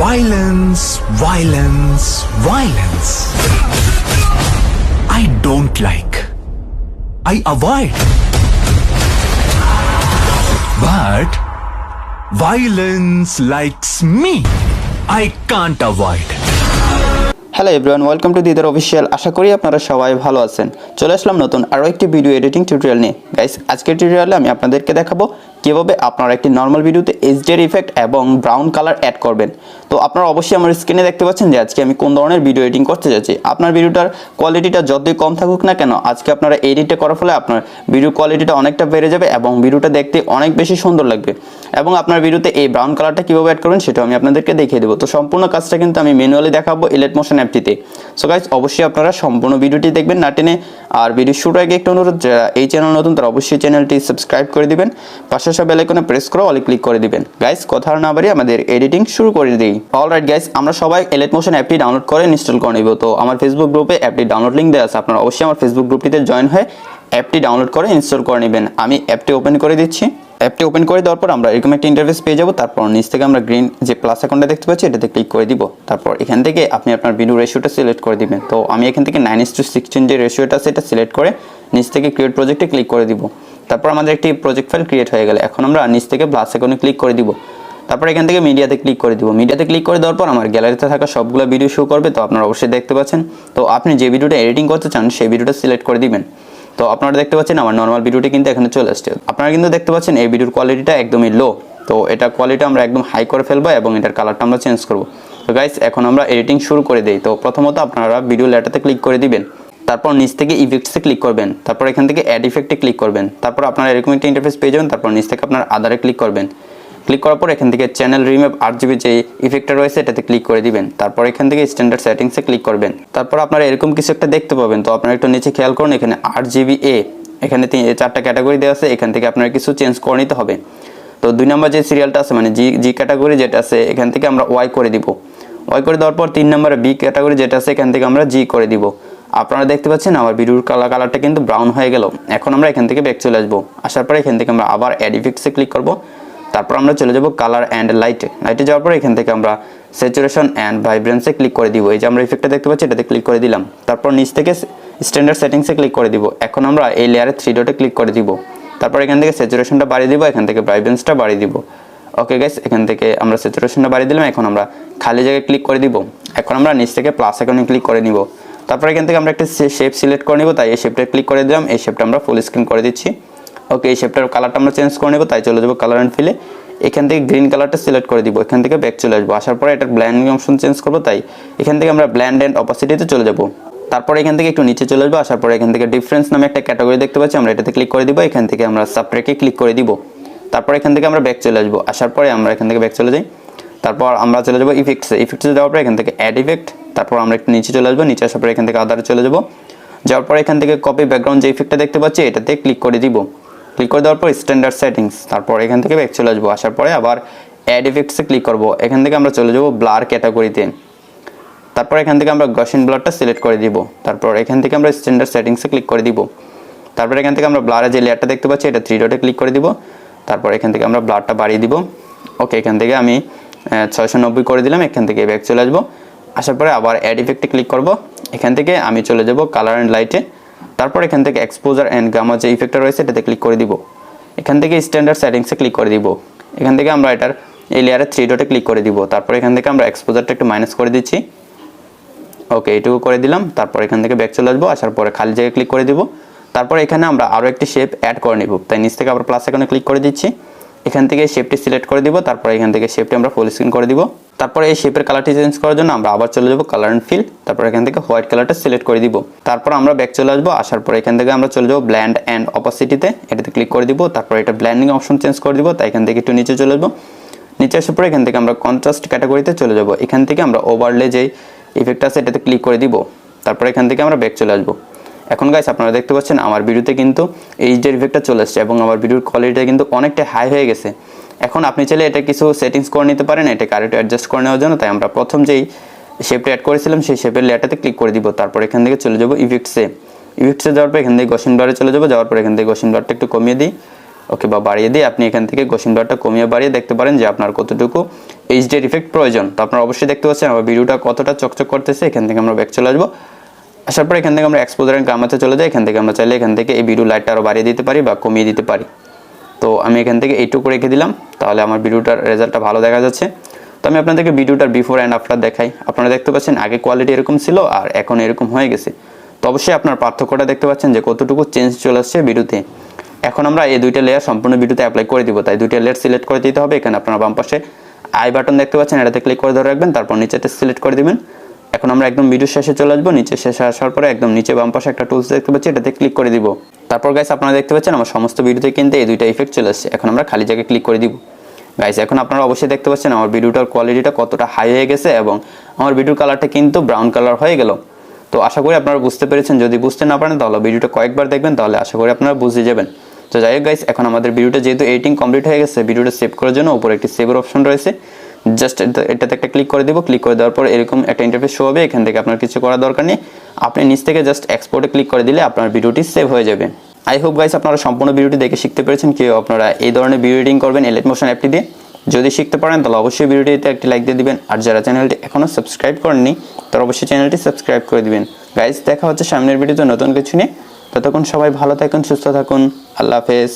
Violence, violence, violence. I don't like. I avoid. But violence likes me. I can't avoid. Hello everyone, welcome to Didar official. আশা করি আপনারা সবাই ভালো আছেন। চলে আসলাম নতুন আরও একটি ভিডিও এডিটিং টিউটোরিয়াল নিয়ে। গাইস, আজকের টিউটোরিয়ালে আমি আপনাদেরকে দেখাবো কীভাবে আপনারা একটি নর্মাল ভিডিওতে HDR ইফেক্ট এবং ব্রাউন কালার অ্যাড করবেন। তো আপনারা অবশ্যই আমার স্ক্রিনে দেখতে পাচ্ছেন যে আজকে আমি কোন ধরনের ভিডিও এডিটিং করতে যাচ্ছি। আপনার ভিডিওটার কোয়ালিটিটা যতই কম থাকুক না কেন, আজকে আপনারা এডিটটা করার ফলে আপনার ভিডিও কোয়ালিটিটা অনেকটা বেড়ে যাবে এবং ভিডিওটা দেখতে অনেক বেশি সুন্দর লাগবে। এবং আপনার ভিডিওতে এই ব্রাউন কালারটা কীভাবে অ্যাড করবেন সেটা আমি আপনাদেরকে দেখিয়ে দেবো। তো সম্পূর্ণ কাজটা কিন্তু আমি ম্যানুয়ালি দেখাবো Alight Motion অ্যাপটিতে। সো গাইস, অবশ্যই আপনারা সম্পূর্ণ ভিডিওটি দেখবেন না টেনে। আর ভিডিও শুরুর আগে একটু অনুরোধ, যারা এই চ্যানেল নতুন তারা অবশ্যই চ্যানেলটি সাবস্ক্রাইব করে দিবেন, পাশে সব বেল আইকনে প্রেস করে অলে ক্লিক করে দিবেন। গাইস, কথা না বাড়িয়ে আমাদের এডিটিং শুরু করে দিই। অলরাইট গাইস, আমরা সবাই Alight Motion অ্যাপটি ডাউনলোড করে ইনস্টল করে নিব। তো আমার ফেসবুক গ্রুপে অ্যাপটি ডাউনলোড লিঙ্ক দেওয়া আছে, আপনারা অবশ্যই আমার ফেসবুক গ্রুপটিতে জয়েন হয়ে অ্যাপটি ডাউনলোড করে ইনস্টল করে নেবেন। আমি অ্যাপটি ওপেন করে দিচ্ছি। অ্যাপটি ওপেন করে দেওয়ার পর আমরা এরকম একটা ইন্টারফেস পেয়ে যাব। তারপর নিচ থেকে আমরা গ্রিন যে প্লাস আইকনটা দেখতে পাচ্ছি এটাতে ক্লিক করে দিব। তারপর এখান থেকে আপনি আপনার ভিডিও রেশিওটা সিলেক্ট করে দিবেন। তো আমি এখান থেকে 9:16 যে রেশিওটা আছে এটা সিলেক্ট করে নিচ থেকে ক্রিয়েট প্রজেক্টে ক্লিক করে দিব। তারপর আমাদের একটি প্রজেক্ট ফাইল ক্রিয়েট হয়ে গেলে এখন আমরা নিচ থেকে প্লাস আইকনে ক্লিক করে দিব। তারপর এখান থেকে মিডিয়াতে ক্লিক করে দিব। মিডিয়াতে ক্লিক করে দেওয়ার পর আমার গ্যালারিতে থাকা সবগুলো ভিডিও শো করবে। তো আপনারা অবশ্যই দেখতে পাচ্ছেন। তো আপনি যে ভিডিওটা এডিটিং করতে চান সেই ভিডিওটা সিলেক্ট করে দিবেন। তো আপনারা দেখতে পাচ্ছেন আমার নর্মাল ভিডিওটি কিন্তু এখানে চলে আসছে। আপনারা কিন্তু দেখতে পাচ্ছেন এই ভিডিওর কোয়ালিটিটা একদমই লো। তো এটা কোয়ালিটি আমরা একদম হাই করে ফেলবো এবং এটার কালারটা আমরা চেঞ্জ করব। তো গাইস, এখন আমরা এডিটিং শুরু করে দেই। তো প্রথমত আপনারা ভিডিও লেটারতে ক্লিক করে দিবেন। তারপর নিচ থেকে ইফেক্টসে ক্লিক করবেন। তারপর এখান থেকে অ্যাড ইফেক্টে ক্লিক করবেন। তারপর আপনারা এরকম একটা ইন্টারফেস পেয়ে যাবেন। তারপর নিচ থেকে আপনার আদারে ক্লিক করবেন। ক্লিক করার পর এখান থেকে চ্যানেল রিম্যাপ RGB যে ইফেক্টটা রয়েছে এটাতে ক্লিক করে দিবেন। তারপর এখান থেকে স্ট্যান্ডার্ড সেটিংসে ক্লিক করবেন। তারপর আপনারা এরকম কিছু একটা দেখতে পাবেন। তো আপনারা একটু নিচে খেয়াল করুন, এখানে RGBA এখানে 4টা ক্যাটাগরি দেওয়া আছে। এখান থেকে আপনারা কিছু চেঞ্জ করে নিতে হবে। তো 2 নম্বর যে সিরিয়ালটা আছে মানে জি ক্যাটাগরি যেটা আছে এখান থেকে আমরা Y করে দিব। Y করে দেওয়ার পর 3 নম্বরে B ক্যাটাগরি যেটা আছে এখান থেকে আমরা G করে দিব। আপনারা দেখতে পাচ্ছেন আমার ভিডিওর কালারটা কিন্তু ব্রাউন হয়ে গেল। এখন আমরা এখান থেকে ব্যাক চলে আসবো। আসার পরে এখান থেকে আমরা আবার অ্যাড ইফেক্টসে ক্লিক করব। তারপর আমরা চলে যাব কালার অ্যান্ড লাইটে যাওয়ার পরে এখান থেকে আমরা স্যাচুরেশন অ্যান্ড ভাইব্রেন্সে ক্লিক করে দিব। এই যে আমরা ইফেক্টটা দেখতে পাচ্ছি এটাতে ক্লিক করে দিলাম। তারপর নিচ থেকে স্ট্যান্ডার্ড সেটিংসে ক্লিক করে দিব। এখন আমরা এই লেয়ারে 3 ডটে ক্লিক করে দিব। তারপর এখান থেকে স্যাচুরেশনটা বাড়িয়ে দিব, এখান থেকে ভাইব্রেন্সটা বাড়িয়ে দিব। ওকে গাইস, এখান থেকে আমরা স্যাচুরেশনটা বাড়িয়ে দিলাম। এখন আমরা খালি জায়গায় ক্লিক করে দিব। এখন আমরা নিচ থেকে প্লাস আইকনে ক্লিক করে নিব। তারপর এখান থেকে আমরা একটা শেপ সিলেক্ট করে নিব। তাই এই শেপটা ক্লিক করে দিলাম। এই শেপটা আমরা ফুল স্ক্রিন করে দিচ্ছি। ওকে, এই শেপটার কালারটা আমরা চেঞ্জ করে নেব। তাই চলে যাব কালার অ্যান্ড ফিলে। এখান থেকে গ্রিন কালারটা সিলেক্ট করে দিব। এখান থেকে ব্যাক চলে আসবো। আসার পরে এটার ব্ল্যান্ডিং অপশন চেঞ্জ করবো। তাই এখান থেকে আমরা ব্ল্যান্ড অ্যান্ড অপাসিটিতে চলে যাব। তারপর এখান থেকে একটু নিচে চলে আসবো। আসার পরে এখান থেকে ডিফারেন্স নামে একটা ক্যাটাগরি দেখতে পাচ্ছি, আমরা এটাতে ক্লিক করে দিব। এখান থেকে আমরা সাবট্র্যাকে ক্লিক করে দিব। তারপর এখান থেকে আমরা ব্যাক চলে আসবো। আসার পরে আমরা এখান থেকে ব্যাক চলে যাই। তারপর আমরা চলে যাবো ইফেক্টসে যাওয়ার পরে এখান থেকে অ্যাড ইফেক্ট। তারপর আমরা একটু নিচে চলে আসবো। নিচে আসার পরে এখান থেকে আদারে চলে যাবো। যাওয়ার পরে এখান থেকে কপি ব্যাকগ্রাউন্ড যে ইফেক্টটা দেখতে পাচ্ছি এটাতে ক্লিক করে দিব। ক্লিক করে দেওয়ার পর স্ট্যান্ডার্ড সেটিংস। তারপর এখান থেকে ব্যাক চলে আসবো। আসার পরে আবার অ্যাড ইফেক্টসে ক্লিক করব। এখান থেকে আমরা চলে যাব ব্লার ক্যাটাগরিতে। তারপর এখান থেকে আমরা গসিয়ান ব্লারটা সিলেক্ট করে দিব। তারপর এখান থেকে আমরা স্ট্যান্ডার্ড সেটিংসে ক্লিক করে দিব। তারপর এখান থেকে আমরা ব্লারে যে লেয়ারটা দেখতে পাচ্ছি এটা 3 ডটে ক্লিক করে দিব। তারপর এখান থেকে আমরা ব্লারটা বাড়িয়ে দিব। ওকে, এখান থেকে আমি 690 করে দিলাম। এখান থেকে ব্যাক চলে আসবো। আসার পরে আবার অ্যাড ইফেক্টে ক্লিক করব। এখান থেকে আমি চলে যাব কালার অ্যান্ড লাইটে। তারপর এখান থেকে এক্সপোজার অ্যান্ড গামা যে ইফেক্টটা রয়েছে এটাতে ক্লিক করে দিব। এখান থেকে স্ট্যান্ডার্ড সেটিংসে ক্লিক করে দিব। এখান থেকে আমরা এটার এই লেয়ারে 3 ডটে ক্লিক করে দিব। তারপর এখান থেকে আমরা এক্সপোজারটা একটু মাইনাস করে দিচ্ছি। ওকে, এইটুকু করে দিলাম। তারপর এখান থেকে ব্যাক চলে আসবো। আসার পরে খালি জায়গায় ক্লিক করে দিব। তারপর এখানে আমরা আরও একটি শেপ অ্যাড করে নিব। তাই নিচ থেকে আবার প্লাস আইকনে ক্লিক করে দিচ্ছি। এখান থেকে শেপটি সিলেক্ট করে দিব। তারপর এখান থেকে শেপটি আমরা ফুল স্ক্রিন করে দিব। তারপর এই শেপের কালারটি চেঞ্জ করার জন্য আমরা আবার চলে যাব কালার অ্যান্ড ফিল। তারপর এখান থেকে হোয়াইট কালারটা সিলেক্ট করে দিব। তারপর আমরা ব্যাক চলে আসবো। আসার পর এখান থেকে আমরা চলে যাব ব্ল্যান্ড অ্যান্ড অপাসিটিতে, এটাতে ক্লিক করে দিব। তারপর এটা ব্ল্যান্ডিং অপশন চেঞ্জ করে দিব। তাই এখান থেকে একটু নিচে চলে আসবো। নিচে আসার পরে এখান থেকে আমরা কন্ট্রাস্ট ক্যাটাগরিতে চলে যাব। এখান থেকে আমরা ওভারলে যে ইফেক্ট আছে এটাতে ক্লিক করে দিব। তারপর এখান থেকে আমরা ব্যাক চলে আসবো। এখন গাইস, আপনারা দেখতে পাচ্ছেন আমার ভিডিওতে কিন্তু HDR ইফেক্টটা চলে আসছে এবং আমার ভিডিওর কোয়ালিটিটা কিন্তু অনেকটা হাই হয়ে গেছে। এখন আপনি চাইলে এটা কিছু সেটিংস করে নিতে পারেন এটাকে আরেকটু অ্যাডজাস্ট করে নেওয়ার জন্য। তাই আমরা প্রথম যেই শেপটা অ্যাড করেছিলাম সেই শেপের লেয়ারটাতে ক্লিক করে দিব। তারপর এখান থেকে চলে যাব ইফেক্টসে যাওয়ার পর এখান থেকে গসিয়ান ব্লারে চলে যাব। যাওয়ার পর এখান থেকে গসিয়ান ব্লারটা একটু কমিয়ে দিই। ওকে বা বাড়িয়ে দিয়ে আপনি এখান থেকে গোসিং ব্লারটা কমিয়ে বাড়িয়ে দেখতে পারেন যে আপনার কতটুকু এইচডিআর ইফেক্ট প্রয়োজন। তো আপনারা অবশ্যই দেখতে পাচ্ছেন আমার ভিডিওটা কতটা চকচক করতেছে। এখান থেকে আমরা ব্যাক চলে আসবো, আসার পর এখান থেকে আমরা এক্সপোজার এন্ড গামাতে চলে যাই। এখান থেকে আমরা চাইলে এখান থেকে এই ভিডিও লাইটটা আরও বাড়িয়ে দিতে পারি বা কমিয়ে দিতে পারি। তো আমি এখান থেকে এইটুকু রেখে দিলাম, তাহলে আমার ভিডিওটার রেজাল্টটা ভালো দেখা যাচ্ছে। তো আমি আপনাদেরকে ভিডিওটার বিফোর অ্যান্ড আফটার দেখাই। আপনারা দেখতে পাচ্ছেন আগে কোয়ালিটি এরকম ছিল আর এখন এরকম হয়ে গেছে। তো অবশ্যই আপনার পার্থক্যটা দেখতে পাচ্ছেন যে কতটুকু চেঞ্জ চলে আসছে ভিডিওতে। এখন আমরা এই দুইটা লেয়ার সম্পূর্ণ ভিডিওতে অ্যাপ্লাই করে দিব, তাই দুইটা লেয়ার সিলেক্ট করে দিতে হবে। এখানে আপনারা বাম পাশে আই বাটন দেখতে পাচ্ছেন, এটাতে ক্লিক করে ধরে রাখবেন, তারপর নিচেতে সিলেক্ট করে দিবেন। এখন আমরা একদম ভিডিও শেষে চলে আসবো, নিচে শেষে আসার পরে একদম নিচে বাম পাশে একটা টুলস দেখতে পাচ্ছি, এটাতে ক্লিক করে দিব। তারপর গাইস আপনারা দেখতে পাচ্ছেন আমার সমস্ত ভিডিওতে কিন্তু এই দুইটা ইফেক্ট চলে আসছে। এখন আমরা খালি জায়গায় ক্লিক করে দিব। গাইস এখন আপনারা অবশ্যই দেখতে পাচ্ছেন আমার ভিডিওটার কোয়ালিটিটা কতটা হাই হয়ে গেছে এবং আমার ভিডিওর কালারটা কিন্তু ব্রাউন কালার হয়ে গেল। তো আশা করি আপনারা বুঝতে পেরেছেন। যদি বুঝতে না পারেন তাহলে ভিডিওটা কয়েকবার দেখবেন, তাহলে আশা করি আপনারা বুঝে যাবেন। তো যাই হোক গাইস, এখন আমাদের ভিডিওটা যেহেতু এডিটিং কমপ্লিট হয়ে গেছে, ভিডিওটা সেভ করার জন্য উপরে একটি সেভের অপশন রয়েছে। জাস্ট এটাতে একটা ক্লিক করে দিব। ক্লিক করে দেওয়ার পর এরকম একটা ইন্টারফেস শো হবে। এখান থেকে আপনার কিছু করার দরকার নেই, আপনি নিচ থেকে জাস্ট এক্সপোর্টে ক্লিক করে দিলে আপনার ভিডিওটি সেভ হয়ে যাবে। আই হোপ গাইস আপনারা সম্পূর্ণ ভিডিওটি দেখে শিখতে পেরেছেন কি আপনারা এই ধরনের ভিডিও এডিটিং করবেন এলাইট মোশন অ্যাপটি দিয়ে। যদি শিখতে পারেন তাহলে অবশ্যই ভিডিওটিতে একটি লাইক দিয়ে দিবেন, আর যারা চ্যানেলটি এখনও সাবস্ক্রাইব করেননি তারা অবশ্যই চ্যানেলটি সাবস্ক্রাইব করে দিবেন। গাইস দেখা হচ্ছে সামনের ভিডিওতে নতুন কিছু নিয়ে। ততক্ষণ সবাই ভালো থাকুন, সুস্থ থাকুন, আল্লাহ হাফেজ।